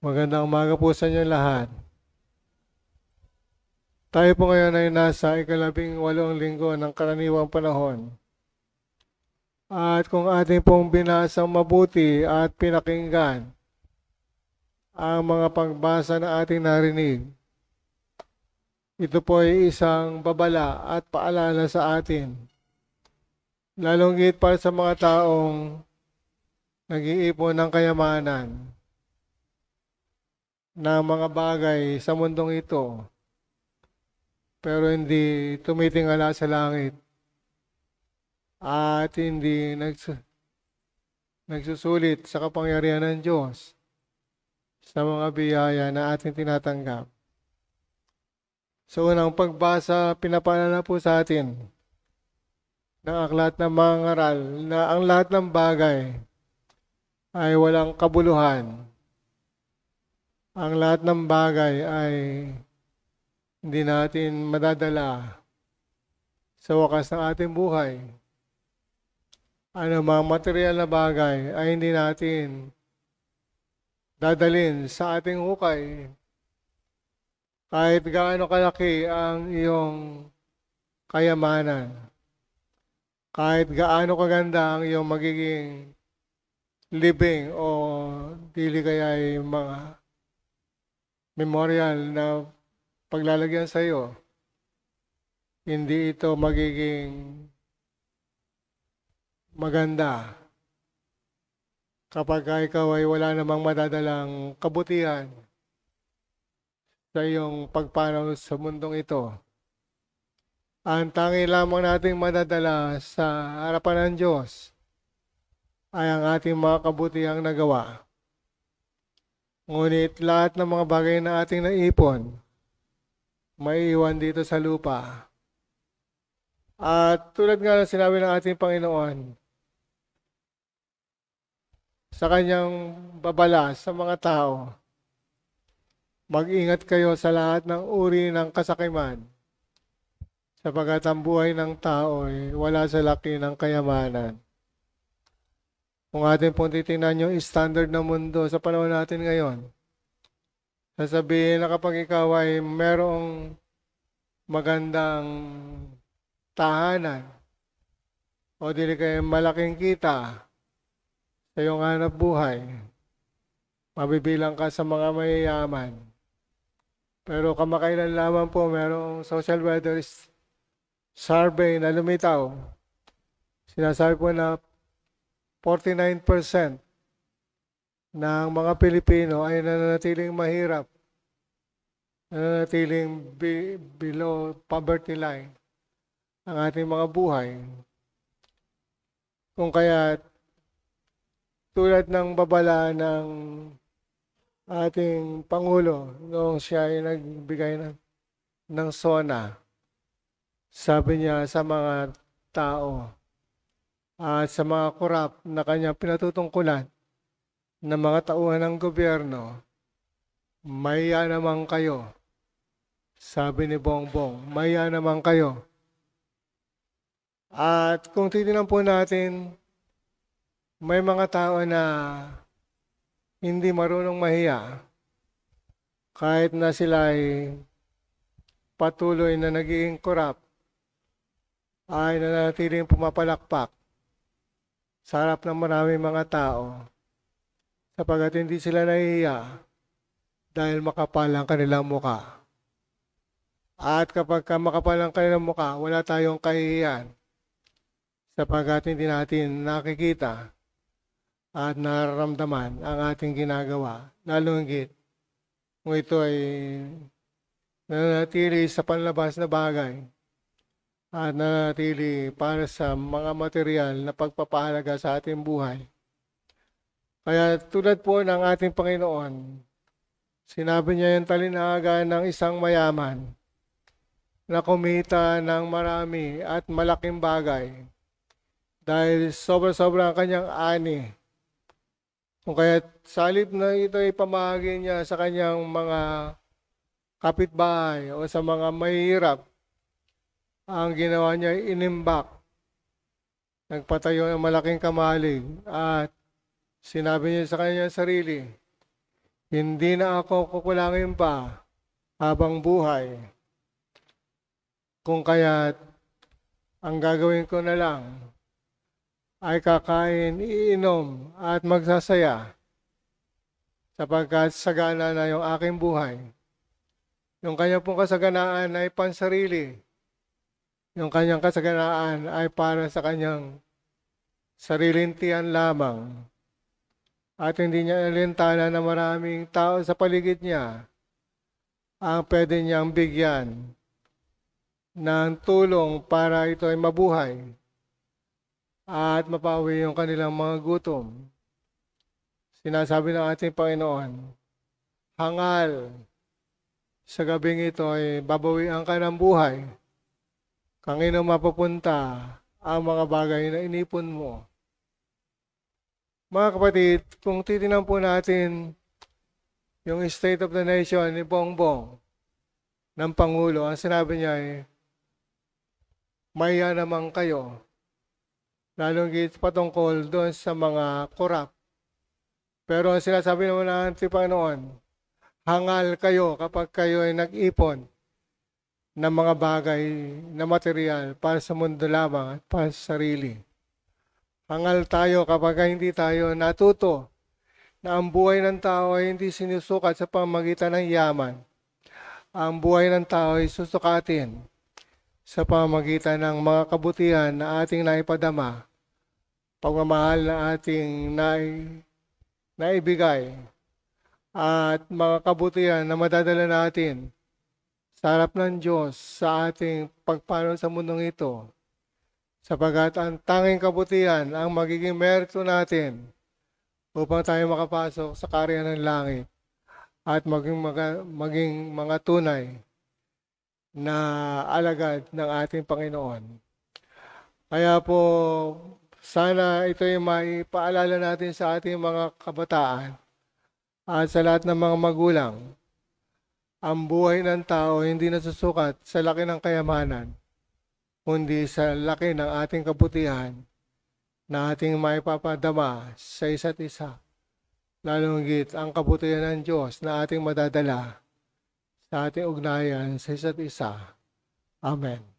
Magandang umaga po sa inyo lahat. Tayo po ngayon ay nasa ika-18 linggo ng karaniwang panahon. At kung ating pong binasang mabuti at pinakinggan ang mga pagbasa na ating narinig, ito po ay isang babala at paalala sa atin. Lalong higit para sa mga taong nag-iipon ng kayamanan ng mga bagay sa mundong ito, pero hindi tumitingala sa langit at hindi nagsusulit sa kapangyarihan ng Diyos sa mga biyaya na ating tinatanggap. So unang pagbasa, pinapaalala po sa atin ng aklat ng mga ngaral na ang lahat ng bagay ay walang kabuluhan. Ang lahat ng bagay ay hindi natin madadala sa wakas ng ating buhay. Ano mga material na bagay ay hindi natin dadalin sa ating hukay. Kahit gaano kalaki ang iyong kayamanan, kahit gaano kaganda ang iyong magiging living o dili kaya ay mga memorial na paglalagyan sa iyo, hindi ito magiging maganda kapag ikaw ay wala namang madadalang kabutihan sa iyong pagpanaw sa mundong ito. Ang tangi lamang nating madadala sa harapan ng Diyos ay ang ating mga kabutihang nagawa. Ngunit lahat ng mga bagay na ating naipon, maiiwan dito sa lupa. At tulad nga ng sinabi ng ating Panginoon, sa kanyang babala sa mga tao, mag-ingat kayo sa lahat ng uri ng kasakiman, sapagkat ang buhay ng tao ay wala sa laki ng kayamanan. Kung atin pong titingnan yung standard ng mundo sa panahon natin ngayon, sasabihin na kapag ikaw ay merong magandang tahanan o dili kayo malaking kita sa iyong hanap buhay, mabibilang ka sa mga mayayaman. Pero kamakailan lamang po merong social weather survey na lumitaw. Sinasabi po na 49% ng mga Pilipino ay nananatiling mahirap, nananatiling below poverty line ang ating mga buhay. Kung kaya tulad ng babala ng ating Pangulo noong siya ay nagbigay ng SONA, sabi niya sa mga tao at sa mga korap na kanyang pinatutungkulan ng mga tauhan ng gobyerno, maya naman kayo. Sabi ni Bongbong, maya naman kayo. At kung titignan po natin, may mga tao na hindi marunong mahiya kahit na sila ay patuloy na nagiging korap, ay nanatiling pumapalakpak sa harap ng maraming mga tao sapagkat hindi sila nahihiya dahil makapal ang kanilang muka. At kapag makapal ang kanilang muka, wala tayong kahihiyan sapagkat hindi natin nakikita at nararamdaman ang ating ginagawa, lalo higit kung ito ay nananatili sa panlabas na bagay at nananatili para sa mga material na pagpapahalaga sa ating buhay. Kaya tulad po ng ating Panginoon, sinabi niya yung talinaga ng isang mayaman na kumita ng marami at malaking bagay dahil sobra-sobra ang kanyang ani. Kung kaya salip na ito ay pamahagi niya sa kanyang mga kapitbahay o sa mga mahihirap, ang ginawa niya ay inimbak. Nagpatayo ng malaking kamalig at sinabi niya sa kanyang sarili, Hindi na ako kukulangin pa habang buhay. Kung kaya't ang gagawin ko na lang ay kakain, iinom at magsasaya sapagkat sagana na yung aking buhay. Yung kanyang pong kasaganaan ay pansarili. Yung kanyang kasaganaan ay para sa kanyang sariling tiyan lamang. At hindi niya alintana na maraming tao sa paligid niya ang pwede niyang bigyan ng tulong para ito ay mabuhay at mapawi yung kanilang mga gutom. Sinasabi ng ating Panginoon, hangal, sa gabing ito ay babawian ka ng buhay. Kanino mapupunta ang mga bagay na inipon mo. Mga kapatid, kung titingnan po natin yung State of the Nation ni Bongbong ng Pangulo, ang sinabi niya ay, maya naman kayo, lalong git patungkol doon sa mga korap. Pero ang sinasabi naman ng ating Panginoon, hangal kayo kapag kayo ay nag-ipon ng mga bagay na material para sa mundo lamang at para sa sarili. Hangal tayo kapag hindi tayo natuto na ang buhay ng tao ay hindi sinusukat sa pamamagitan ng yaman. Ang buhay ng tao ay susukatin sa pamamagitan ng mga kabutihan na ating naipadama, pagmamahal na ating naibigay, at mga kabutihan na madadala natin sa harap ng Diyos sa ating pagpanaw sa mundong ito. Sapagat ang tanging kabutihan ang magiging merito natin upang tayo makapasok sa kaharian ng langit at maging mga tunay na alagad ng ating Panginoon. Kaya po, sana ito ay maipaalala natin sa ating mga kabataan at sa lahat ng mga magulang. Ang buhay ng tao hindi nasusukat sa laki ng kayamanan, kundi sa laki ng ating kabutihan na ating maipapadama sa isa't isa. Lalong higit ang kabutihan ng Diyos na ating madadala sa ating ugnayan sa isa't isa. Amen.